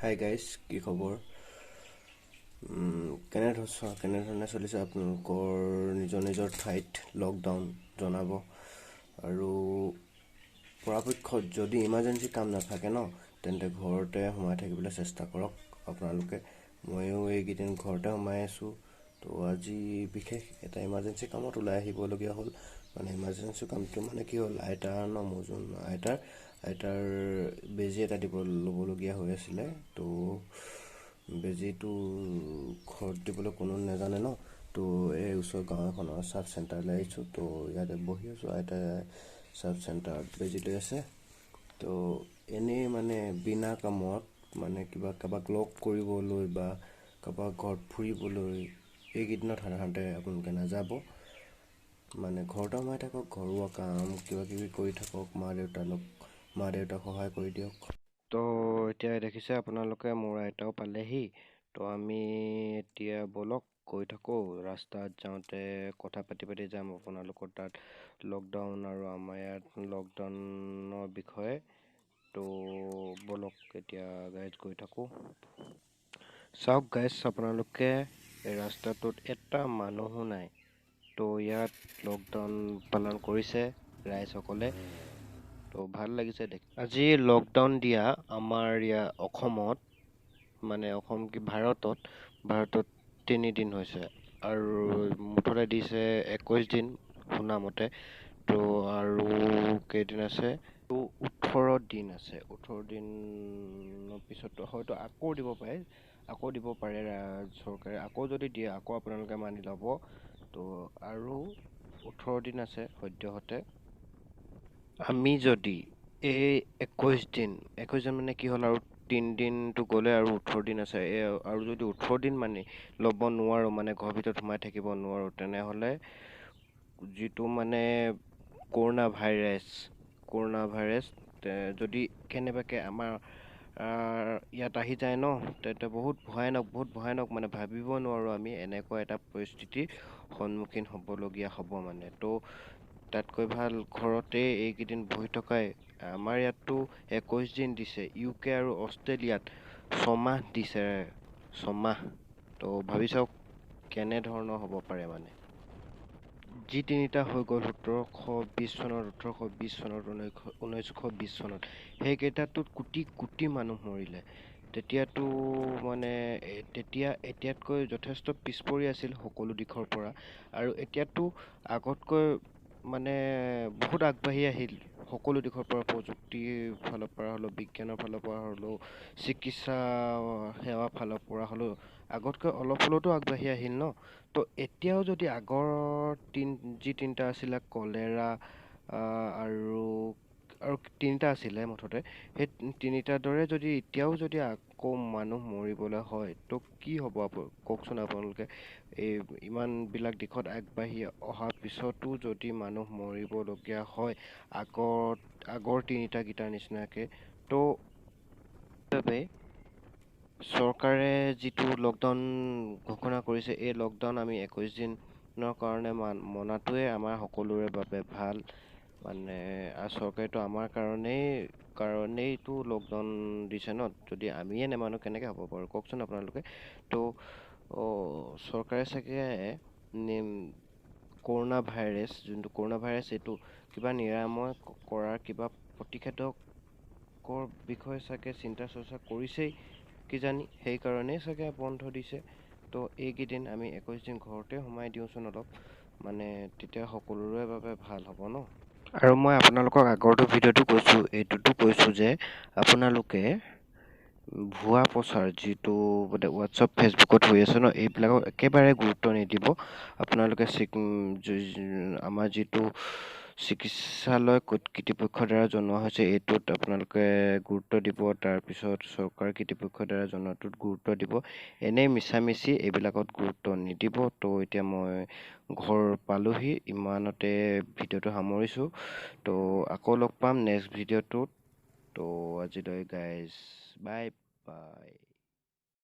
Hi guys, কি খবৰ? কেনেধৰণে চলিছে আপোনালোকৰ নিজৰ ঠাইত লকডাউন জনাব। আৰু পৰাপক্ষত যদি ইমাৰ্জেঞ্চি কাম নাথাকে ন, তেন্তে ঘৰতে সোমাই থাকিবলৈ চেষ্টা কৰক আপোনালোকে। ময়ো এইকেইদিন ঘৰতে সোমাই আছোঁ। তো আজি বিশেষ এটা ইমাৰ্জেঞ্চি কামত ওলাই আহিবলগীয়া হ'ল। মানে ইমাৰ্জেঞ্চি কামটো মানে কি হ'ল, আইতাৰ বেজী এটা ল'বলগীয়া হৈ আছিলে। তো বেজীটো ঘৰত দিবলৈ কোনো নাজানে ন, তো এই ওচৰৰ গাঁও এখনৰ চাব চেণ্টাৰলৈ আহিছোঁ। তো ইয়াতে বহি আছোঁ, আইতাই চাব চেণ্টাৰত বেজী লৈ আছে। তো এনেই মানে বিনা কামত মানে কাৰোবাক লগ কৰিবলৈ বা কাৰোবাক ঘৰত ফুৰিবলৈ এইকেইদিনত সাধাৰণতে আপোনালোকে নাযাব। মানে ঘৰতে সোমাই থাকক, ঘৰুৱা কাম কিবাকিবি কৰি থাকক, মা দেউতাক সহায় কৰি দিয়ক। তো এতিয়া দেখিছে আপোনালোকে মোৰ আইতাও পালেহি। তো আমি এতিয়া ব'লক গৈ থাকোঁ। ৰাস্তাত যাওঁতে কথা পাতি যাম আপোনালোকৰ তাত লকডাউন আৰু আমাৰ ইয়াত লকডাউনৰ বিষয়ে। তো ব'লক এতিয়া গাইজ গৈ থাকোঁ। চাওক গাইজ, আপোনালোকে এই ৰাস্তাটোত এটা মানুহো নাই। তো ইয়াত লকডাউন পালন কৰিছে ৰাইজসকলে। তো ভাল লাগিছে দেখি। আজি লকডাউন দিয়া আমাৰ অসমত, মানে ভাৰতত 3 দিন হৈছে আৰু মুঠতে দিছে 21 দিন শুনামতে। তো আৰু কেইদিন আছে? তো 18 দিন আছে। 18 দিনৰ পিছত হয়তো আকৌ দিব পাৰে চৰকাৰে। আকৌ যদি দিয়ে আকৌ আপোনালোকে মানি ল'ব। তো আৰু 18 দিন আছে সদ্যহতে। আমি যদি এই 21 দিন মানে কি হ'ল, আৰু 3 দিনটো গ'লে আৰু 18 দিন আছে। আৰু যদি 18 দিন মানি ল'ব নোৱাৰোঁ, মানে ঘৰৰ ভিতৰত সোমাই থাকিব নোৱাৰোঁ, তেনেহ'লে যিটো মানে কৰোণা ভাইৰাছ যদি কেনেবাকৈ আমাৰ ইয়াত আহি যায় ন, তেন্তে বহুত ভয়ানক মানে ভাবিব নোৱাৰোঁ আমি এনেকুৱা এটা পৰিস্থিতিৰ সন্মুখীন হ'বলগীয়া হ'ব মানে। তো তাতকৈ ভাল ঘৰতে এইকেইদিন বহি থকাই। আমাৰ ইয়াততো 21 দিন দিছে, UK আৰু অষ্ট্ৰেলিয়াত 6 মাহ দিছে, 6 মাহ। তো ভাবি চাওক কেনেধৰণৰ হ'ব পাৰে মানে। যি তিনিটা হৈ গ'ল 1720 চনত, 1820 চনত, 1920 চনত, সেইকেইটাটোত কোটি মানুহ মৰিলে। তেতিয়াতো মানে এতিয়াতকৈ যথেষ্ট পিছ পৰি আছিল সকলো দিশৰ পৰা। আৰু এতিয়াতো আগতকৈ মানে বহুত আগবাঢ়ি আহিল সকলো দিশৰ পৰা, প্ৰযুক্তিৰ ফালৰ পৰা হ'লেও, বিজ্ঞানৰ ফালৰ পৰা হ'লেও, চিকিৎসা সেৱাৰ ফালৰ পৰা হ'লেও আগতকৈ অলপ হ'লেওতো আগবাঢ়ি আহিল ন। তো এতিয়াও যদি আগৰ যি তিনিটা আছিলে, কলেৰা আৰু তিনিটা আছিলে মুঠতে, সেই তিনিটাৰ দৰে যদি এতিয়াও যদি আকৌ মানুহ মৰিবলৈ হয়, তো কি হ'ব কওকচোন আপোনালোকে। ইমানবিলাক দিশত আগবাঢ়ি অহাৰ পিছতো যদি মানুহ মৰিবলগীয়া হয় আগৰ তিনিটাকেইটাৰ নিচিনাকৈ, তো সেইবাবে চৰকাৰে যিটো লকডাউন ঘোষণা কৰিছে, এই লকডাউন আমি 21 দিনৰ কাৰণে মনাটোৱে আমাৰ সকলোৰে বাবে ভাল। মানে চৰকাৰেতো আমাৰ কাৰণেইতো লকডাউন দিছে ন। যদি আমিয়ে নেমানো কেনেকৈ হ'ব বাৰু কওকচোন আপোনালোকে। তো চৰকাৰে চাগে কৰোণা ভাইৰাছ এইটো কিবা নিৰাময় কৰাৰ কিবা প্ৰতিষেধকৰ বিষয়ে চাগে চিন্তা চৰ্চা কৰিছেই কিজানি, সেইকাৰণেই চাগে বন্ধ দিছে। তো এইকেইদিন আমি 21 দিন ঘৰতে সোমাই দিওঁচোন অলপ, মানে তেতিয়া সকলোৰে বাবে ভাল হ'ব ন। আৰু মই আপোনালোকক আগৰটো ভিডিঅ'টো এইটোতো কৈছোঁ যে আপোনালোকে ভুৱা প্ৰচাৰ যিটো মানে হোৱাটছআপ ফেচবুকত হৈ আছে ন, এইবিলাকক একেবাৰে গুৰুত্ব নিদিব আপোনালোকে। আমাৰ যিটো চিকিৎসালয় কৰ্তৃপক্ষৰ দ্বাৰা জনোৱা হৈছে এইটোত আপোনালোকে গুৰুত্ব দিব। তাৰপিছত চৰকাৰ কৰ্তৃপক্ষৰ দ্বাৰা জনোৱাটোত গুৰুত্ব দিব। এনেই মিছামিচি এইবিলাকত গুৰুত্ব নিদিব। তো এতিয়া মই ঘৰ পালোহি, ইমানতে ভিডিঅ'টো সামৰিছোঁ। তো আকৌ লগ পাম নেক্সট ভিডিঅ'টোত। তো আজিলৈ গাইজ বাই বাই।